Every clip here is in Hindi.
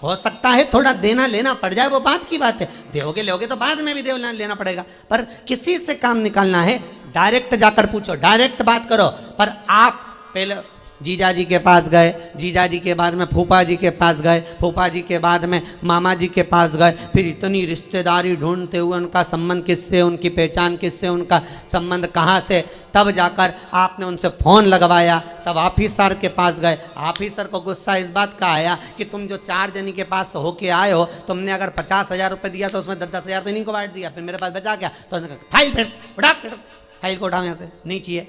हो सकता है थोड़ा देना लेना पड़ जाए, वो बात की बात है, दोगे लोगे तो बाद में भी देना लेना पड़ेगा, पर किसी से काम निकालना है डायरेक्ट जाकर पूछो, डायरेक्ट बात करो। पर आप पहले जीजा जी के पास गए, जीजा जी के बाद में फूफा जी के पास गए, फूफा जी के बाद में मामा जी के पास गए, फिर इतनी रिश्तेदारी ढूंढते हुए उनका संबंध किससे, उनकी पहचान किससे, उनका संबंध कहाँ से, तब जाकर आपने उनसे फ़ोन लगवाया, तब ऑफिसर के पास गए। ऑफिसर को गुस्सा इस बात का आया कि तुम जो 4 जनी के पास होके आए हो, तुमने अगर 50,000 रुपये दिया तो उसमें 10,000 तो इन्हीं को बांट दिया, फिर मेरे पास बचा क्या? तो उन्होंने कहा फाइल फेंक, उठा फाइल को उठाओ यहाँ से, नहीं चाहिए,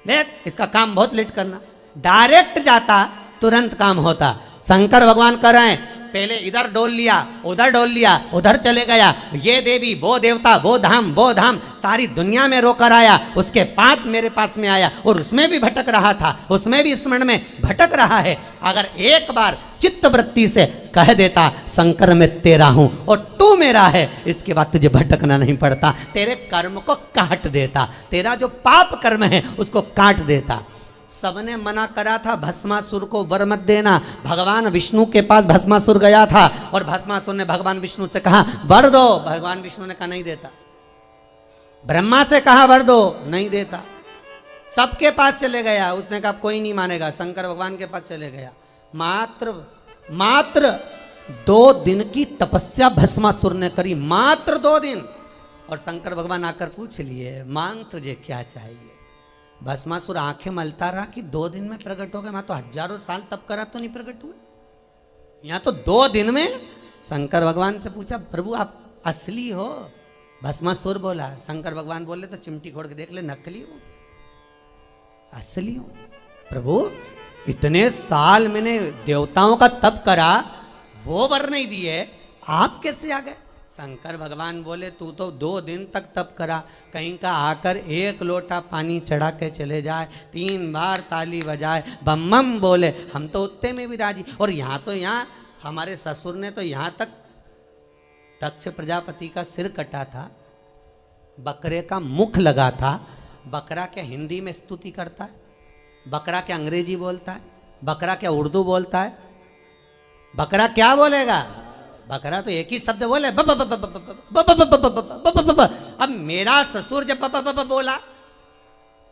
ले इसका काम बहुत लेट करना। डायरेक्ट जाता तुरंत काम होता। शंकर भगवान कर रहे हैं, पहले इधर डोल लिया, उधर डोल लिया, उधर चले गया, ये देवी वो देवता वो धाम सारी दुनिया में रोकर आया, उसके बाद मेरे पास में आया और उसमें भी भटक रहा था, उसमें भी स्मरण में भटक रहा है। अगर एक बार चित्त वृत्ति से कह देता शंकर मैं तेरा हूं और तू मेरा है, इसके बाद तुझे भटकना नहीं पड़ता, तेरे कर्म को काट देता, तेरा जो पाप कर्म है उसको काट देता। सबने मना करा था भस्मासुर को वर मत देना, भगवान विष्णु के पास भस्मासुर गया था और भस्मासुर ने भगवान विष्णु से कहा वर दो, भगवान विष्णु ने कहा नहीं देता। ब्रह्मा से कहा वर दो, नहीं देता। सबके पास चले गया, उसने कहा कोई नहीं मानेगा, शंकर भगवान के पास चले गया। मात्र 2 दिन की तपस्या भस्मासुर ने करी, मात्र 2 दिन। और शंकर भगवान आकर पूछ लिए मांग तुझे क्या चाहिए। भस्मासुर आंखें मलता रहा कि 2 दिन में प्रकट हो गए, मैं तो हजारों साल तप करा तो नहीं प्रकट हुए, यहाँ तो 2 दिन में। शंकर भगवान से पूछा प्रभु आप असली हो? भस्मासुर बोला। शंकर भगवान बोले तो चिमटी खोड़ के देख ले, नकली हो असली हो? प्रभु इतने साल मैंने देवताओं का तप करा, वो वर नहीं दिए, आप कैसे आ गए? शंकर भगवान बोले तू तो 2 दिन तक तप करा, कहीं का आकर 1 लोटा पानी चढ़ा के चले जाए, 3 बार ताली बजाए, बम बम बोले, हम तो उतने में भी राजी। और यहाँ हमारे ससुर ने तो यहाँ तक दक्ष प्रजापति का सिर कटा था, बकरे का मुख लगा था। बकरा क्या हिंदी में स्तुति करता है? बकरा क्या अंग्रेजी बोलता है? बकरा क्या उर्दू बोलता है? बकरा क्या बोलेगा? बकरा तो एक ही शब्द बोले, अब मेरा ससुर जब बोला,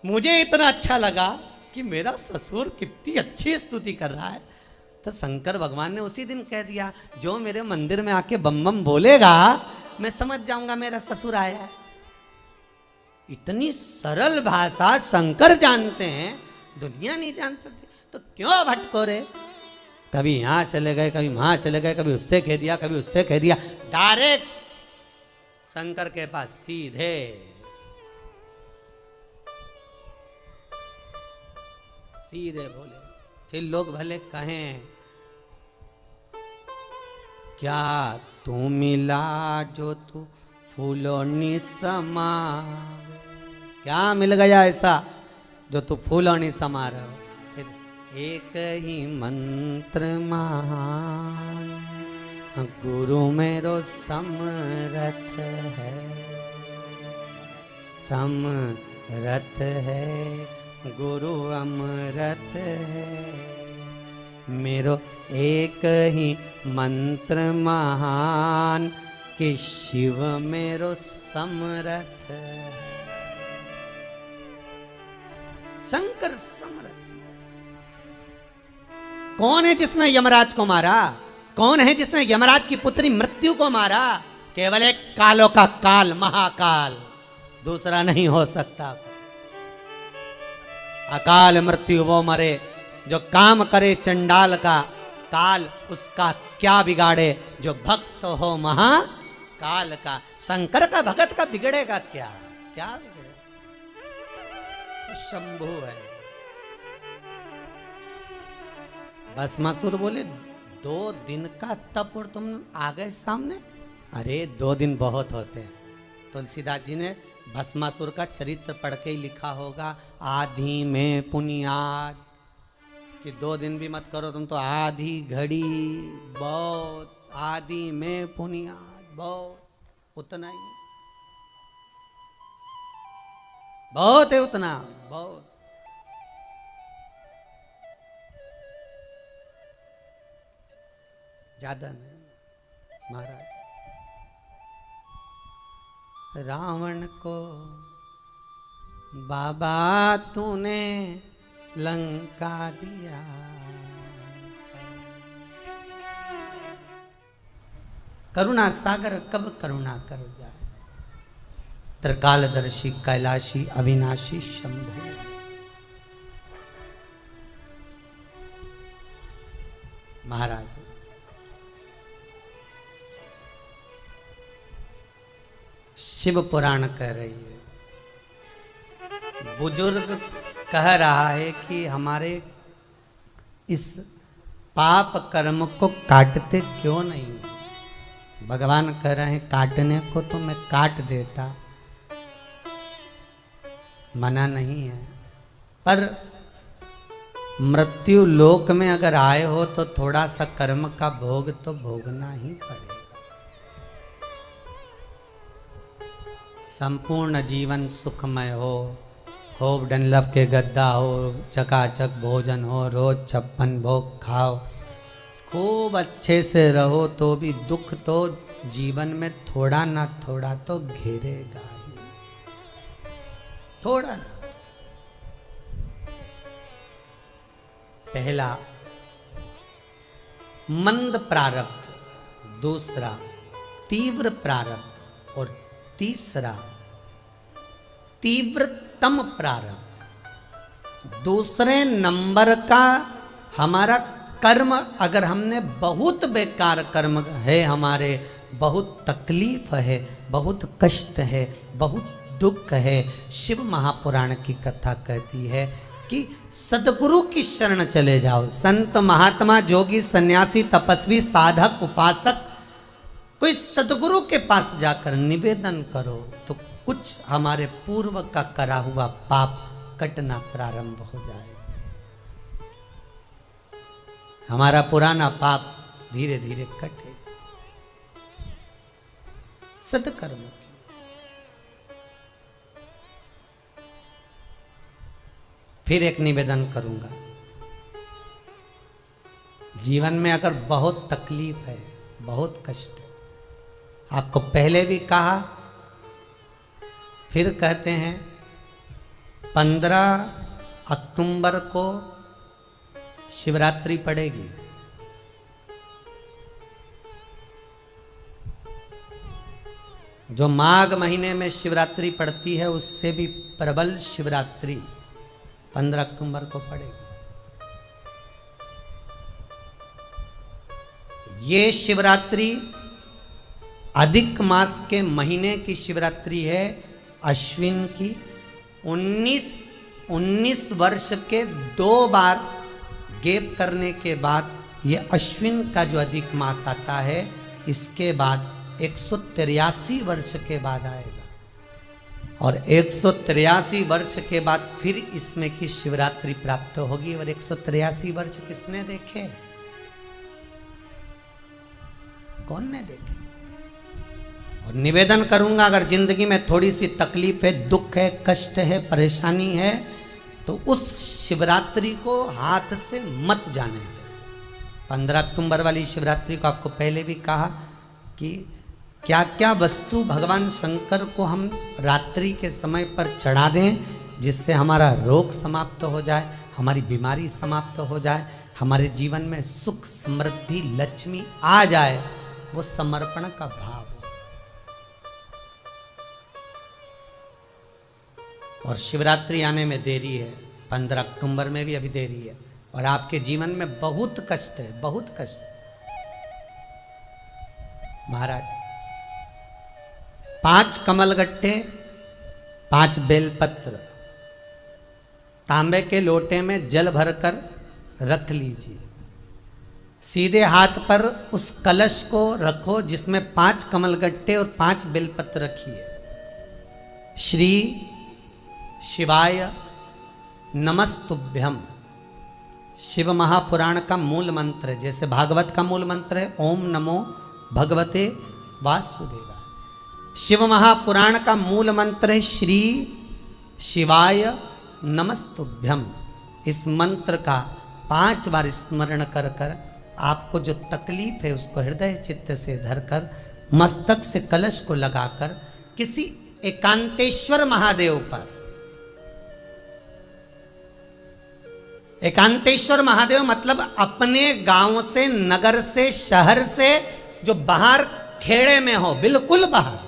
मुझे इतना अच्छा लगा कि मेरा ससुर कितनी अच्छी स्तुति कर रहा है, तो शंकर भगवान ने उसी दिन कह दिया जो मेरे मंदिर में आके बम बम बोलेगा मैं समझ जाऊंगा मेरा ससुर आया है। इतनी सरल भाषा शंकर जानते हैं, दुनिया नहीं जान सकती, तो क्यों भटको रे? कभी यहाँ चले गए, कभी वहाँ चले गए, कभी उससे कह दिया, कभी उससे कह दिया, डायरेक्ट शंकर के पास सीधे। सीधे बोले, फिर लोग भले कहें क्या तू मिला जो तू फूलों नि समा, क्या मिल गया ऐसा जो तू फूलों नि समा रहे हो? एक ही मंत्र महान गुरु मेरो समरथ है, समरथ है गुरु अमरत है, मेरो एक ही मंत्र महान कि शिव मेरो समरथ है। शंकर समरथ। कौन है जिसने यमराज को मारा? कौन है जिसने यमराज की पुत्री मृत्यु को मारा? केवल एक कालों का काल, महाकाल, दूसरा नहीं हो सकता। अकाल मृत्यु वो मरे जो काम करे चंडाल का, काल उसका क्या बिगाड़े जो भक्त हो महाकाल का। शंकर का भगत का बिगड़ेगा क्या? क्या बिगड़ेगा? शंभु है। भस्मासुर बोले 2 दिन का तप और तुम आ गए सामने? अरे 2 दिन बहुत होते हैं। तुलसीदास जी ने भस्मासुर का चरित्र पढ़ के ही लिखा होगा, आधी में पुनियाद, कि 2 दिन भी मत करो तुम तो आधी घड़ी बहुत, आधी में पुनियाद बहुत, उतना ही बहुत है, उतना बहुत। ज्यादा नहीं महाराज। रावण को बाबा तूने लंका दिया, करुणा सागर कब करुणा कर जाए। त्रिकालदर्शी कैलाशी अविनाशी शंभु। महाराज शिव पुराण कह रही है, बुजुर्ग कह रहा है कि हमारे इस पाप कर्म को काटते क्यों नहीं। भगवान कह रहे हैं काटने को तो मैं काट देता, मना नहीं है, पर मृत्यु लोक में अगर आए हो तो थोड़ा सा कर्म का भोग तो भोगना ही पड़ेगा। संपूर्ण जीवन सुखमय हो, खूब डनलप के गद्दा हो, चकाचक भोजन हो, रोज 56 भोग खाओ, खूब अच्छे से रहो, तो भी दुख तो जीवन में थोड़ा ना थोड़ा तो घेरेगा ही, थोड़ा ना। पहला मंद प्रारब्ध, दूसरा तीव्र प्रारब्ध और तीसरा तीव्रतम प्रारब्ध। दूसरे नंबर का हमारा कर्म, अगर हमने बहुत बेकार कर्म है, हमारे बहुत तकलीफ है, बहुत कष्ट है, बहुत दुख है, शिव महापुराण की कथा कहती है कि सदगुरु की शरण चले जाओ। संत महात्मा जोगी सन्यासी तपस्वी साधक उपासक कोई सदगुरु के पास जाकर निवेदन करो तो कुछ हमारे पूर्व का करा हुआ पाप कटना प्रारंभ हो जाए। हमारा पुराना पाप धीरे धीरे कटे। सत्कर्म की फिर एक निवेदन करूंगा, जीवन में अगर बहुत तकलीफ है, बहुत कष्ट है, आपको पहले भी कहा फिर कहते हैं, 15 अक्टूबर को शिवरात्रि पड़ेगी। जो माघ महीने में शिवरात्रि पड़ती है उससे भी प्रबल शिवरात्रि 15 अक्टूबर को पड़ेगी। ये शिवरात्रि अधिक मास के महीने की शिवरात्रि है, अश्विन की। 19 वर्ष के 2 बार गैप करने के बाद ये अश्विन का जो अधिक मास आता है, इसके बाद 183 वर्ष के बाद आएगा, और 183 वर्ष के बाद फिर इसमें की शिवरात्रि प्राप्त होगी। और 183 वर्ष किसने देखे? कौन ने देखे? और निवेदन करूंगा, अगर जिंदगी में थोड़ी सी तकलीफ है, दुख है, कष्ट है, परेशानी है, तो उस शिवरात्रि को हाथ से मत जाने दो। 15 अक्टूबर वाली शिवरात्रि को आपको पहले भी कहा कि क्या क्या वस्तु भगवान शंकर को हम रात्रि के समय पर चढ़ा दें, जिससे हमारा रोग समाप्त हो जाए, हमारी बीमारी समाप्त हो जाए, हमारे जीवन में सुख समृद्धि लक्ष्मी आ जाए। वो समर्पण का भाव हो। और शिवरात्रि आने में देरी है, 15 अक्टूबर में भी अभी देरी है, और आपके जीवन में बहुत कष्ट है, बहुत कष्ट। महाराज 5 कमलगट्टे, 5 बेलपत्र तांबे के लोटे में जल भरकर रख लीजिए। सीधे हाथ पर उस कलश को रखो जिसमें 5 कमलगट्टे और 5 बेलपत्र रखिए। श्री शिवाय नमस्तुभ्यम शिव महापुराण का मूल मंत्र है, जैसे भागवत का मूल मंत्र है ओम नमो भगवते वासुदेवाय। शिव महापुराण का मूल मंत्र है श्री शिवाय नमस्तुभ्यम। इस मंत्र का 5 बार स्मरण कर आपको जो तकलीफ है उसको हृदय चित्त से धरकर मस्तक से कलश को लगाकर किसी एकांतेश्वर महादेव पर, एकांतेश्वर महादेव मतलब अपने गांव से, नगर से, शहर से जो बाहर खेड़े में हो, बिल्कुल बाहर,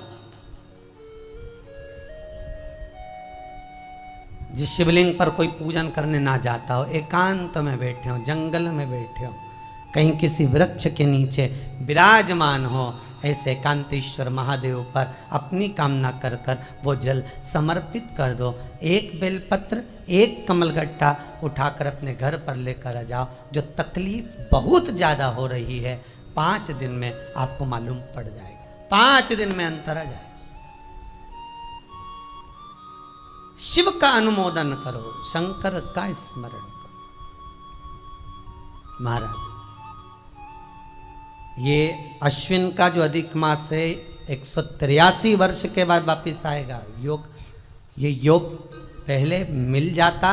जिस शिवलिंग पर कोई पूजन करने ना जाता हो, एकांत में बैठे हो, जंगल में बैठे हो, कहीं किसी वृक्ष के नीचे विराजमान हो, ऐसे एकांतेश्वर महादेव पर अपनी कामना कर कर वो जल समर्पित कर दो। एक बेलपत्र, एक कमलगट्टा उठाकर अपने घर पर लेकर आ जाओ। जो तकलीफ बहुत ज़्यादा हो रही है 5 दिन में आपको मालूम पड़ जाएगा, 5 दिन में अंतर आ जाएगा। शिव का अनुमोदन करो, शंकर का स्मरण करो। महाराज, ये अश्विन का जो अधिक मास है 183 वर्ष के बाद वापिस आएगा। योग, ये योग पहले मिल जाता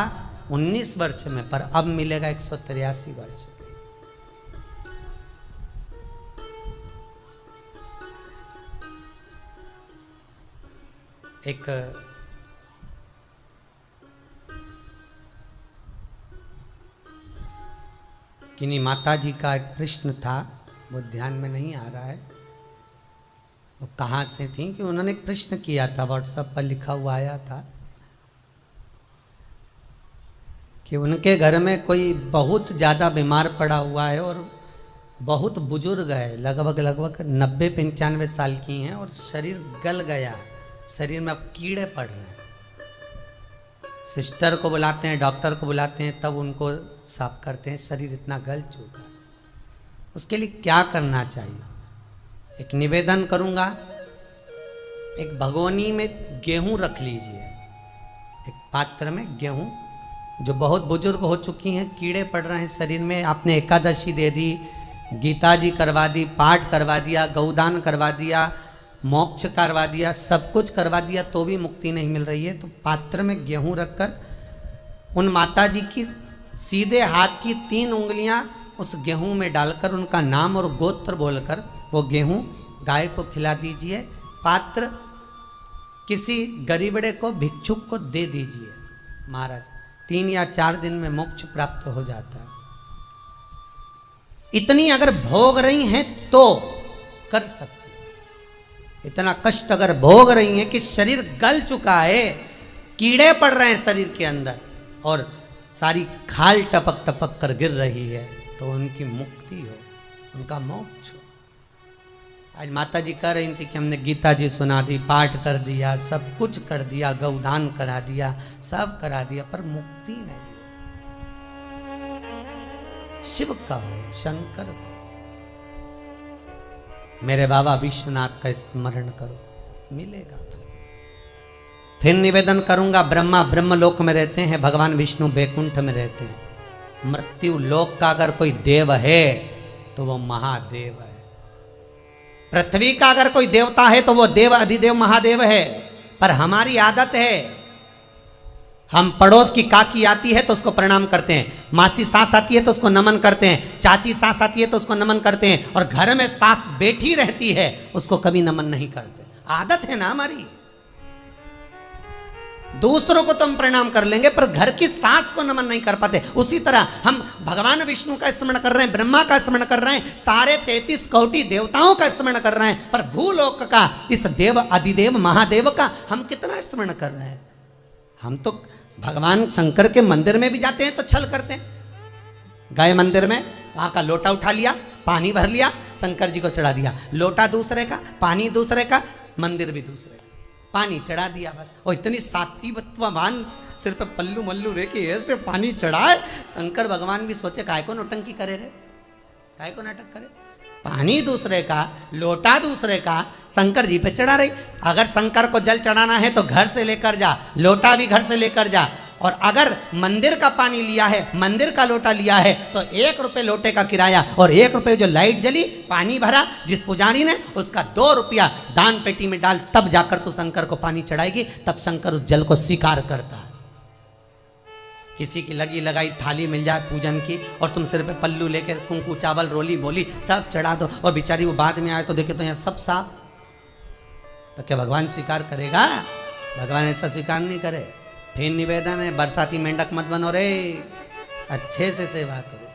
19 वर्ष में, पर अब मिलेगा 183 वर्ष। एक किन्हीं माता जी का एक प्रश्न था, वो ध्यान में नहीं आ रहा है वो कहाँ से थी, कि उन्होंने एक प्रश्न किया था, व्हाट्सएप पर लिखा हुआ आया था कि उनके घर में कोई बहुत ज़्यादा बीमार पड़ा हुआ है और बहुत बुजुर्ग है, लगभग 90-95 साल की हैं और शरीर गल गया, शरीर में अब कीड़े पड़ रहे हैं। सिस्टर को बुलाते हैं, डॉक्टर को बुलाते हैं, तब उनको साफ करते हैं, शरीर इतना गल चुका है। उसके लिए क्या करना चाहिए? एक निवेदन करूंगा, एक भगोनी में गेहूं रख लीजिए, एक पात्र में गेहूं, जो बहुत बुजुर्ग हो चुकी हैं, कीड़े पड़ रहे हैं शरीर में, आपने एकादशी दे दी, गीता जी करवा दी, पाठ करवा दिया, गौदान करवा दिया, मोक्ष करवा दिया, सब कुछ करवा दिया, तो भी मुक्ति नहीं मिल रही है, तो पात्र में गेहूं रखकर उन माता जी की सीधे हाथ की 3 उंगलियां उस गेहूं में डालकर उनका नाम और गोत्र बोलकर वो गेहूं गाय को खिला दीजिए। पात्र किसी गरीबड़े को, भिक्षुक को दे दीजिए। महाराज 3 या 4 दिन में मोक्ष प्राप्त हो जाता है। इतनी अगर भोग रही हैं तो कर सकते, इतना कष्ट अगर भोग रही हैं कि शरीर गल चुका है, कीड़े पड़ रहे हैं शरीर के अंदर और सारी खाल टपक टपक कर गिर रही है, तो उनकी मुक्ति हो, उनका मोक्ष हो। आज माता जी कह रही थी कि हमने गीता जी सुना दी, पाठ कर दिया, सब कुछ कर दिया, गौदान करा दिया, सब करा दिया, पर मुक्ति नहीं। शिव का हो, शंकर को, मेरे बाबा विश्वनाथ का स्मरण करो, मिलेगा। फिर निवेदन करूंगा, ब्रह्मा ब्रह्मलोक में रहते हैं, भगवान विष्णु बैकुंठ में रहते हैं। मृत्यु लोक का अगर कोई देव है तो वो महादेव है। पृथ्वी का अगर कोई देवता है तो वो देव अधिदेव महादेव है। पर हमारी आदत है, हम पड़ोस की काकी आती है तो उसको प्रणाम करते हैं, मासी सास आती है तो उसको नमन करते हैं, चाची सास आती है तो उसको नमन करते हैं, और घर में सास बैठी रहती है उसको कभी नमन नहीं करते। आदत है ना हमारी। दूसरों को तो हम प्रणाम कर लेंगे पर घर की सास को नमन नहीं कर पाते। उसी तरह हम भगवान विष्णु का स्मरण कर रहे हैं, ब्रह्मा का स्मरण कर रहे हैं, सारे 33 कोटि देवताओं का स्मरण कर रहे हैं, पर भूलोक का इस देव अधिदेव महादेव का हम कितना स्मरण कर रहे हैं। हम तो भगवान शंकर के मंदिर में भी जाते हैं तो छल करते हैं, गए मंदिर में, वहां का लोटा उठा लिया, पानी भर लिया, शंकर जी को चढ़ा दिया, लोटा दूसरे का, पानी दूसरे का, मंदिर भी दूसरे का, पानी चढ़ा दिया बस। और इतनी सात्वित्ववान सिर पे पल्लू मल्लू रे कि ऐसे पानी चढ़ाए। शंकर भगवान भी सोचे काय को नौटंकी करे रे, काय को नाटक करे, पानी दूसरे का, लोटा दूसरे का, शंकर जी पे चढ़ा रही। अगर शंकर को जल चढ़ाना है तो घर से लेकर जा, लोटा भी घर से लेकर जा, और अगर मंदिर का पानी लिया है, मंदिर का लोटा लिया है तो 1 रुपये लोटे का किराया, और 1 रुपये जो लाइट जली, पानी भरा जिस पुजारी ने, उसका 2 रुपया दान पेटी में डाल, तब जाकर तू शंकर को पानी चढ़ाएगी, तब शंकर उस जल को स्वीकार करता है। किसी की लगी लगाई थाली मिल जाए पूजन की और तुम सिर पे पल्लू लेके कुंकू चावल रोली बोली सब चढ़ा दो और बेचारी वो बाद में आए तो देखे तो यहाँ सब साफ, तो क्या भगवान स्वीकार करेगा? भगवान ऐसा स्वीकार नहीं करे। फिर निवेदन है, बरसाती मेंढक मत बनो रे, अच्छे से सेवा करो,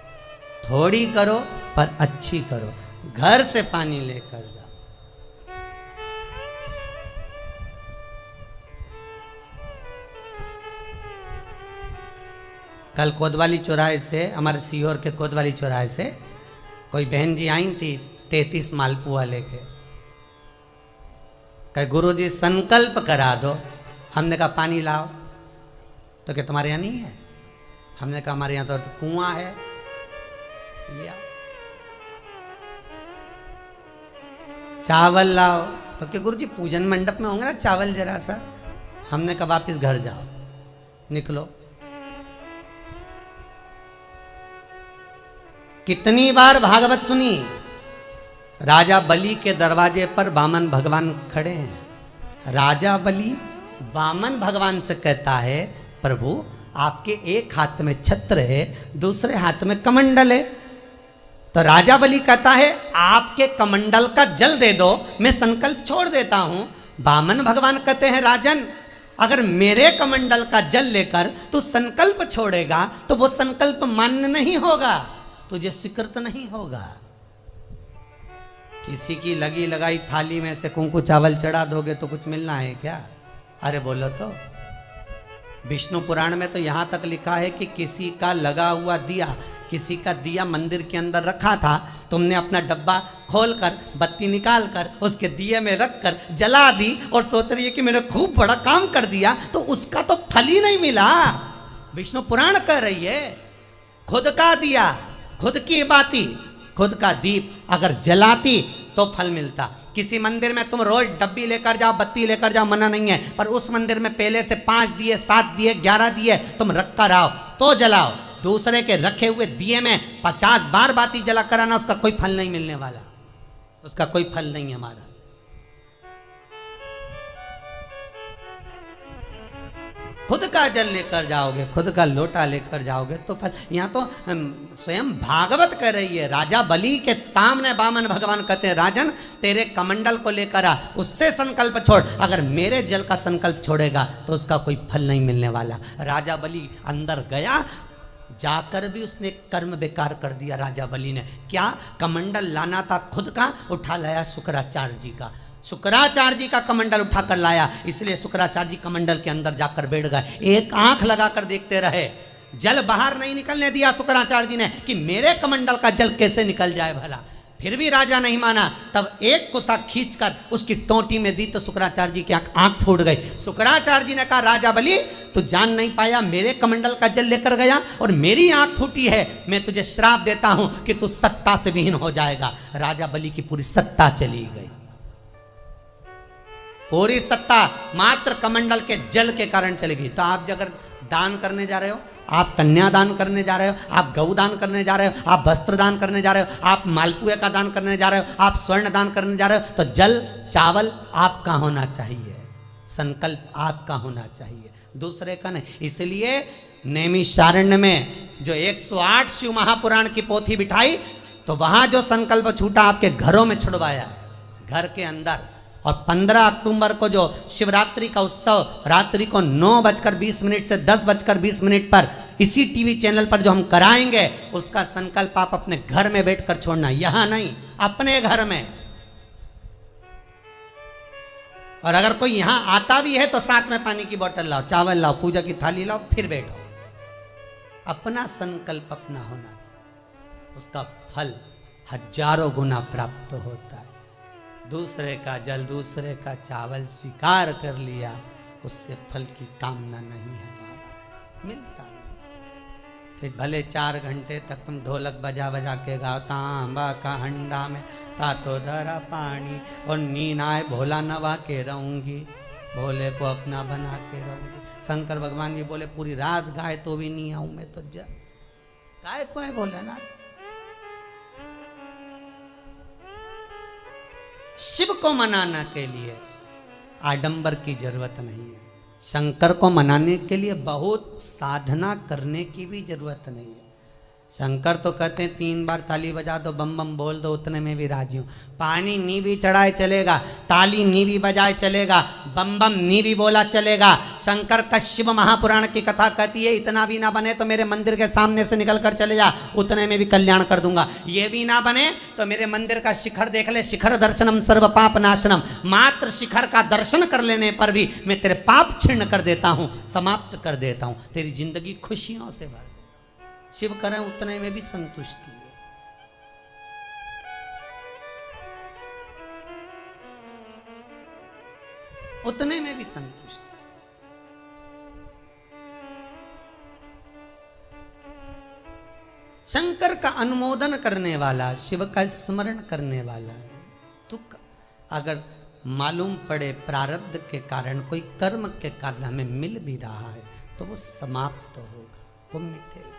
थोड़ी करो पर अच्छी करो, घर से पानी लेकर जाओ। कल कोतवाली चौराहे से, हमारे सीहोर के कोतवाली चौराहे से कोई बहन जी आई थी 33 मालपुआ लेके, कहे गुरुजी संकल्प करा दो। हमने कहा पानी लाओ, तो क्या तुम्हारे यहाँ नहीं है? हमने कहा हमारे यहाँ तो कुआं है, लिया। चावल लाओ, तो क्या गुरुजी पूजन मंडप में होंगे ना चावल जरा सा। हमने कहा वापिस घर जाओ, निकलो। कितनी बार भागवत सुनी, राजा बलि के दरवाजे पर वामन भगवान खड़े हैं। राजा बलि वामन भगवान से कहता है प्रभु आपके एक हाथ में छत्र है, दूसरे हाथ में कमंडल है। तो राजा बलि कहता है आपके कमंडल का जल दे दो, मैं संकल्प छोड़ देता हूं। वामन भगवान कहते हैं राजन अगर मेरे कमंडल का जल लेकर तू संकल्प छोड़ेगा तो वो संकल्प मान्य नहीं होगा, तुझे स्वीकृत नहीं होगा। किसी की लगी लगाई थाली में से कुंकू चावल चढ़ा दोगे तो कुछ मिलना है क्या? अरे बोलो तो। विष्णु पुराण में तो यहां तक लिखा है कि किसी का लगा हुआ दिया, किसी का दिया मंदिर के अंदर रखा था, तुमने अपना डब्बा खोलकर बत्ती निकाल कर उसके दिए में रखकर जला दी और सोच रही है कि मैंने खूब बड़ा काम कर दिया, तो उसका तो फल ही नहीं मिला। विष्णु पुराण कह रही है खुद का दिया, खुद की बाती, खुद का दीप अगर जलाती तो फल मिलता। किसी मंदिर में तुम रोज डब्बी लेकर जाओ, बत्ती लेकर जाओ, मना नहीं है, पर उस मंदिर में पहले से 5 दिए, 7 दिए, 11 दिए तुम रख कर आओ तो जलाओ। दूसरे के रखे हुए दिए में 50 बार बाती जला कर आना, उसका कोई फल नहीं मिलने वाला, उसका कोई फल नहीं है हमारा। खुद का जल लेकर जाओगे, खुद का लोटा लेकर जाओगे तो फल। यहाँ तो स्वयं भागवत कह रही है, राजा बलि के सामने वामन भगवान कहते हैं राजन तेरे कमंडल को लेकर आ, उससे संकल्प छोड़, अगर मेरे जल का संकल्प छोड़ेगा तो उसका कोई फल नहीं मिलने वाला। राजा बलि अंदर गया, जाकर भी उसने कर्म बेकार कर दिया। राजा बलि ने क्या, कमंडल लाना था खुद का, उठा लाया शुक्राचार्य जी का। शुक्राचार्य जी का कमंडल उठाकर लाया, इसलिए शुक्राचार्य जी कमंडल के अंदर जाकर बैठ गए, एक आंख लगाकर देखते रहे। जल बाहर नहीं निकलने दिया शुक्राचार्य जी ने कि मेरे कमंडल का जल कैसे निकल जाए भला। फिर भी राजा नहीं माना, तब एक कुसा खींचकर उसकी टोंटी में दी तो शुक्राचार्य जी की आंख फूट गई। शुक्राचार्य जी ने कहा राजा बलि तू जान नहीं पाया, मेरे कमंडल का जल लेकर गया और मेरी आंख फूटी है, मैं तुझे श्राप देता हूं कि तू सत्ता से विहीन हो जाएगा। राजा बलि की पूरी सत्ता चली गई, पूरी सत्ता मात्र कमंडल के जल के कारण चली गई। तो आप अगर दान करने जा रहे हो, आप कन्या दान करने जा रहे हो, आप गौ दान करने जा रहे हो, आप वस्त्र दान करने जा रहे हो, आप मालपुए का दान करने जा रहे हो, आप स्वर्ण दान करने जा रहे हो, तो जल चावल आपका होना चाहिए, संकल्प आपका होना चाहिए, दूसरे का नहीं। इसलिए नैमिषारण्य में जो 108 शिव महापुराण की पोथी बिठाई तो वहां जो संकल्प छूटा आपके घरों में छुड़वाया है, घर के अंदर। और 15 अक्टूबर को जो शिवरात्रि का उत्सव रात्रि को 9:20 से 10:20 पर इसी टीवी चैनल पर जो हम कराएंगे, उसका संकल्प आप अपने घर में बैठकर छोड़ना, यहां नहीं, अपने घर में। और अगर कोई यहां आता भी है तो साथ में पानी की बोतल लाओ, चावल लाओ, पूजा की थाली लाओ, फिर बैठो। अपना संकल्प अपना होना चाहिए, उसका फल हजारों गुना प्राप्त होता है। दूसरे का जल, दूसरे का चावल स्वीकार कर लिया, उससे फल की कामना नहीं है, हमारा मिलता नहीं। फिर भले 4 घंटे तक तुम ढोलक बजा बजा के गाओ, तांबा का हंडा में तातो धरा पानी, और नींद आए भोला नवा के रहूंगी, भोले को अपना बना के रहूंगी। शंकर भगवान जी बोले पूरी रात गाए तो भी नहीं आऊं मैं, तो गाय को है भोलेनाथ। शिव को मनाने के लिए आडंबर की जरूरत नहीं है, शंकर को मनाने के लिए बहुत साधना करने की भी जरूरत नहीं है। शंकर तो कहते हैं 3 बार ताली बजा दो, बम बम बोल दो, उतने में भी राजी हूँ। पानी नी भी चढ़ाए चलेगा, ताली नी भी बजाए चलेगा, बम बम नी भी बोला चलेगा। शंकर का शिव महापुराण की कथा कहती है इतना भी ना बने तो मेरे मंदिर के सामने से निकल कर चले जा, उतने में भी कल्याण कर दूंगा। ये भी ना बने तो मेरे मंदिर का शिखर देख ले, शिखर दर्शनम सर्व पाप नाशनम। मात्र शिखर का दर्शन कर लेने पर भी मैं तेरे पाप क्षीण कर देता हूँ, समाप्त कर देता हूँ, तेरी जिंदगी खुशियों से भर। शिव करें उतने में भी संतुष्टि है। उतने में भी संतुष्टि। शंकर का अनुमोदन करने वाला, शिव का स्मरण करने वाला है। तो अगर मालूम पड़े प्रारब्ध के कारण, कोई कर्म के कारण हमें मिल भी रहा है तो वो समाप्त होगा, वो मिटेगा।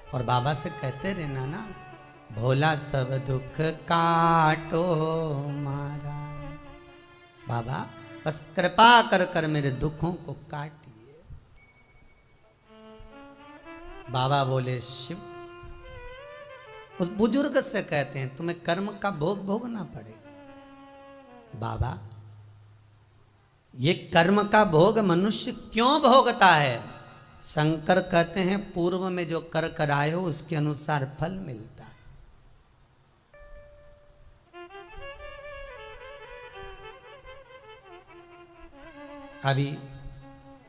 और बाबा से कहते रहना ना, भोला सब दुख काटो मारा। बाबा बस कृपा कर कर मेरे दुखों को काटिए। बाबा बोले शिव उस बुजुर्ग से कहते हैं तुम्हें कर्म का भोग भोगना पड़ेगा। बाबा ये कर्म का भोग मनुष्य क्यों भोगता है? शंकर कहते हैं पूर्व में जो कर कराए हो उसके अनुसार फल मिलता है। अभी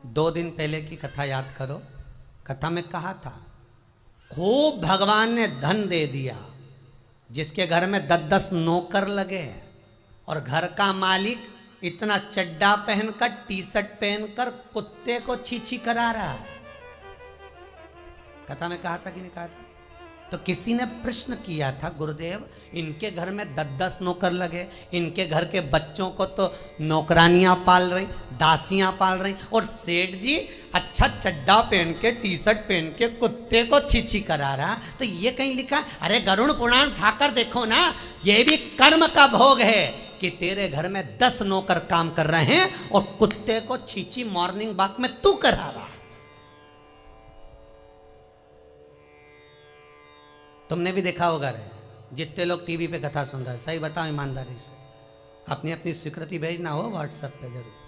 2 दिन पहले की कथा याद करो। कथा में कहा था खूब भगवान ने धन दे दिया, जिसके घर में 10-10 नौकर लगे और घर का मालिक इतना चड्डा पहनकर, टी-शर्ट पहनकर कुत्ते को छी करा रहा है। कथा में कहा था कि नहीं कहा था? तो किसी ने प्रश्न किया था, गुरुदेव इनके घर में 10-10 नौकर लगे, इनके घर के बच्चों को तो नौकरानियां पाल रही, दासियां पाल रही, और सेठ जी अच्छा चड्डा पहन के, टी-शर्ट पहन के कुत्ते को छी करा रहा। तो ये कहीं लिखा? अरे गरुड़ पुराण उठाकर देखो ना, ये भी कर्म का भोग है कि तेरे घर में 10 नौकर काम कर रहे हैं और कुत्ते को छी मॉर्निंग वॉक में तू करा रहा। तुमने भी देखा होगा रे, जितने लोग टीवी पे कथा सुन रहे हैं, सही बताओ ईमानदारी से, अपनी अपनी स्वीकृति भेजना हो व्हाट्सएप पे जरूर।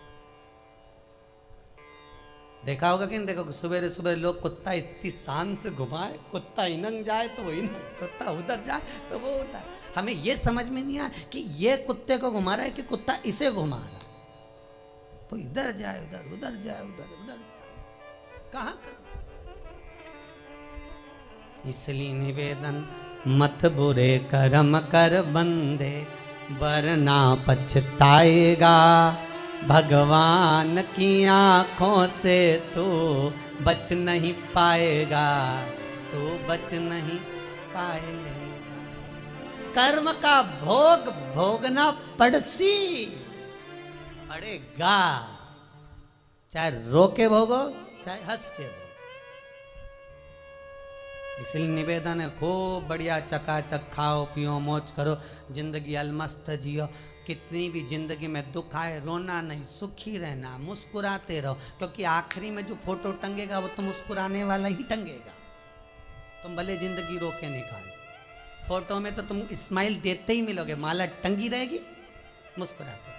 देखा होगा कि नहीं देखो, सुबह सुबह लोग कुत्ता इतनी शान से घुमाए, कुत्ता इनंग जाए तो वो इनंग, कुत्ता उधर जाए तो वो उधर। हमें ये समझ में नहीं आया कि ये कुत्ते को घुमा रहा है कि कुत्ता इसे घुमा रहा है। तो इधर जाए उधर, उधर जाए उधर, उधर जाए, कहाँ कर? इसलिए निवेदन मत बुरे कर्म कर बंदे, वरना पछताएगा। भगवान की आंखों से तू बच नहीं पाएगा, तू बच नहीं पाएगा। कर्म का भोग भोगना पड़सी पड़ेगा, चाहे रो के भोगो चाहे हंस के भोगो। इसलिए निवेदन है खूब बढ़िया चकाचक खाओ पियो मौज करो, जिंदगी अलमस्त जियो। कितनी भी जिंदगी में दुख आए रोना नहीं, सुखी रहना, मुस्कुराते रहो, क्योंकि आखिरी में जो फोटो टंगेगा वो तो मुस्कुराने वाला ही टंगेगा। तुम भले जिंदगी रोके निकाल, फोटो में तो तुम स्माइल देते ही मिलोगे, माला टंगी रहेगी, मुस्कुराते।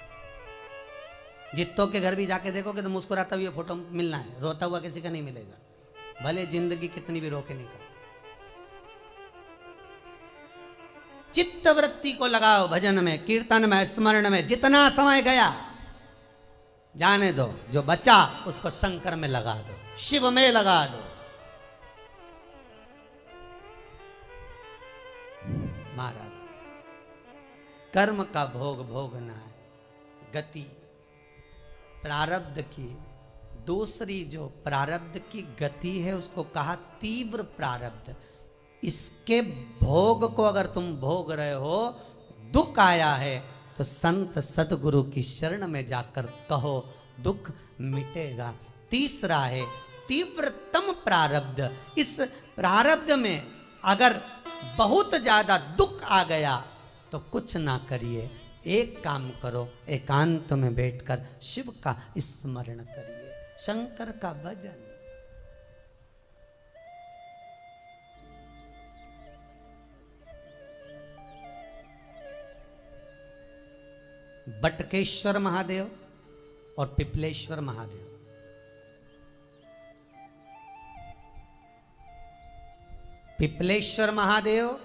जित्तों के घर भी जाके देखोगे तो मुस्कुराता हुआ फोटो मिलना है, रोता हुआ किसी का नहीं मिलेगा, भले जिंदगी कितनी भी रोके निकाल। चित्त वृत्ति को लगाओ भजन में, कीर्तन में, स्मरण में। जितना समय गया जाने दो, जो बचा उसको शंकर में लगा दो, शिव में लगा दो। महाराज कर्म का भोग भोगना है, गति प्रारब्ध की। दूसरी जो प्रारब्ध की गति है उसको कहा तीव्र प्रारब्ध। इसके भोग को अगर तुम भोग रहे हो, दुख आया है तो संत सतगुरु की शरण में जाकर कहो, दुख मिटेगा। तीसरा है तीव्रतम प्रारब्ध। इस प्रारब्ध में अगर बहुत ज्यादा दुख आ गया तो कुछ ना करिए, एक काम करो, एकांत में बैठकर शिव का स्मरण करिए। शंकर का भजन। बटकेश्वर महादेव और पिपलेश्वर महादेव, पिपलेश्वर महादेव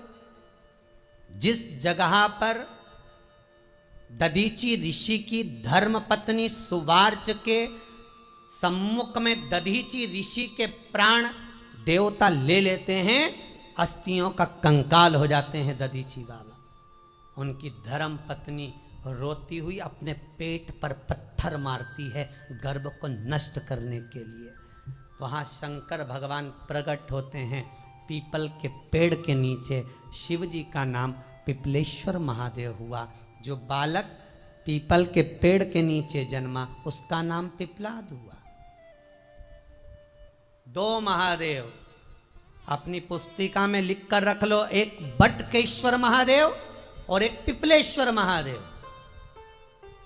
जिस जगह पर दधीची ऋषि की धर्म पत्नी सुवार्च के सम्मुख में दधीची ऋषि के प्राण देवता ले लेते हैं, अस्थियों का कंकाल हो जाते हैं दधीची बाबा। उनकी धर्म पत्नी रोती हुई अपने पेट पर पत्थर मारती है गर्भ को नष्ट करने के लिए। वहाँ शंकर भगवान प्रकट होते हैं पीपल के पेड़ के नीचे। शिव जी का नाम पिपलेश्वर महादेव हुआ। जो बालक पीपल के पेड़ के नीचे जन्मा उसका नाम पिपलाद हुआ। दो महादेव अपनी पुस्तिका में लिख कर रख लो, एक बटकेश्वर महादेव और एक पिपलेश्वर महादेव।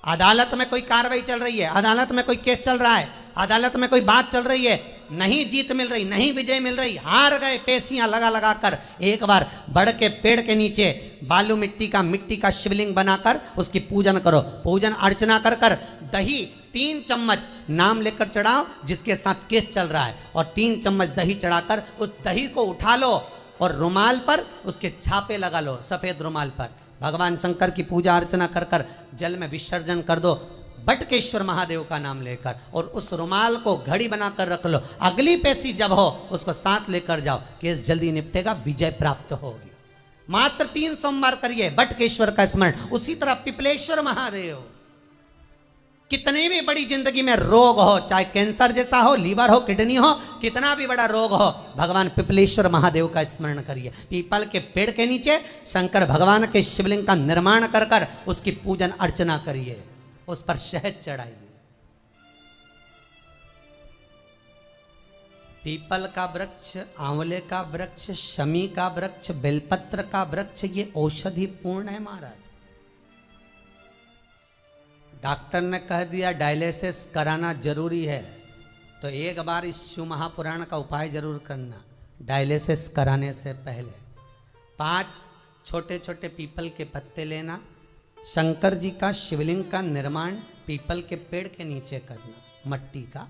अदालत में कोई कार्रवाई चल रही है, अदालत में कोई केस चल रहा है, अदालत में कोई बात चल रही है, नहीं जीत मिल रही, नहीं विजय मिल रही, हार गए, पेशियां लगा लगा कर एक बार बड़ के पेड़ के नीचे बालू मिट्टी का शिवलिंग बनाकर उसकी पूजन करो। पूजन अर्चना कर कर दही 3 चम्मच नाम लेकर चढ़ाओ जिसके साथ केस चल रहा है, और 3 चम्मच दही चढ़ाकर उस दही को उठा लो और रुमाल पर उसके छापे लगा लो, सफेद रुमाल पर भगवान शंकर की पूजा अर्चना कर कर जल में विसर्जन कर दो बटकेश्वर महादेव का नाम लेकर, और उस रुमाल को घड़ी बनाकर रख लो। अगली पेशी जब हो उसको साथ लेकर जाओ, केस जल्दी निपटेगा, विजय प्राप्त होगी। मात्र 3 सोमवार करिए बटकेश्वर का स्मरण। उसी तरह पिपलेश्वर महादेव, कितनी भी बड़ी जिंदगी में रोग हो, चाहे कैंसर जैसा हो, लीवर हो, किडनी हो, कितना भी बड़ा रोग हो, भगवान पिपलेश्वर महादेव का स्मरण करिए। पीपल के पेड़ के नीचे शंकर भगवान के शिवलिंग का निर्माण कर कर उसकी पूजन अर्चना करिए, उस पर शहद चढ़ाइए। पीपल का वृक्ष, आंवले का वृक्ष, शमी का वृक्ष, बेलपत्र का वृक्ष, ये औषधि पूर्ण है महाराज। डॉक्टर ने कह दिया डायलिसिस कराना जरूरी है, तो एक बार इस शिव महापुराण का उपाय जरूर करना। डायलिसिस कराने से पहले 5 छोटे छोटे पीपल के पत्ते लेना, शंकर जी का शिवलिंग का निर्माण पीपल के पेड़ के नीचे करना, मट्टी का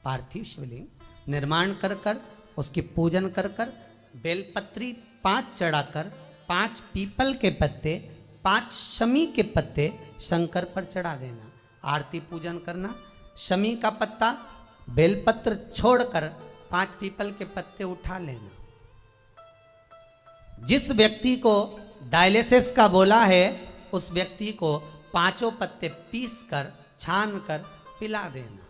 पार्थिव शिवलिंग निर्माण कर कर उसकी पूजन कर कर बेलपत्री 5 चढ़ाकर 5 पीपल के पत्ते 5 शमी के पत्ते शंकर पर चढ़ा देना, आरती पूजन करना। शमी का पत्ता बेलपत्र छोड़कर 5 पीपल के पत्ते उठा लेना। जिस व्यक्ति को डायलिसिस का बोला है उस व्यक्ति को 5 पत्ते पीस कर छान कर पिला देना।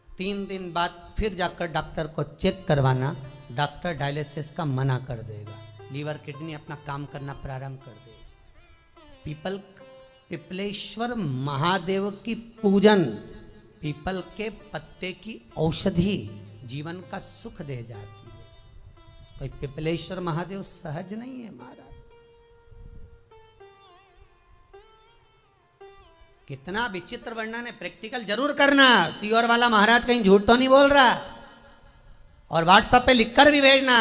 3 दिन बाद फिर जाकर डॉक्टर को चेक करवाना, डॉक्टर डायलिसिस का मना कर देगा, लीवर किडनी अपना काम करना प्रारंभ कर देगा। पिपलेश्वर महादेव की पूजन, पीपल के पत्ते की औषधि जीवन का सुख दे जाती है। तो पिपलेश्वर महादेव सहज नहीं है महाराज। कितना विचित्र वर्णन है, प्रैक्टिकल जरूर करना। सीओर वाला महाराज कहीं झूठ तो नहीं बोल रहा, और व्हाट्सएप पे लिखकर भी भेजना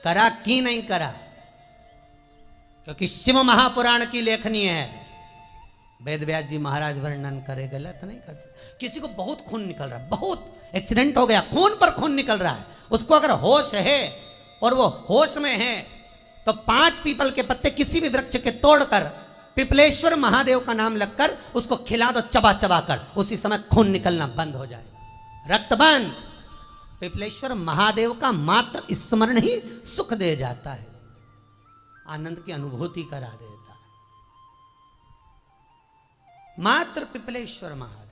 करा कि नहीं करा, क्योंकि शिव महापुराण की लेखनी है। वेद व्यास जी महाराज वर्णन करे, गलत नहीं कर सकते। किसी को बहुत खून निकल रहा है, बहुत एक्सीडेंट हो गया, खून पर खून निकल रहा है, उसको अगर होश है और वो होश में है तो 5 पीपल के पत्ते किसी भी वृक्ष के तोड़कर पिपलेश्वर महादेव का नाम लगकर उसको खिला दो चबा चबा कर, उसी समय खून निकलना बंद हो जाए, रक्त बंद। पिपलेश्वर महादेव का मात्र स्मरण ही सुख दे जाता है, आनंद की अनुभूति करा देता है। मात्र पिपलेश्वर महादेव।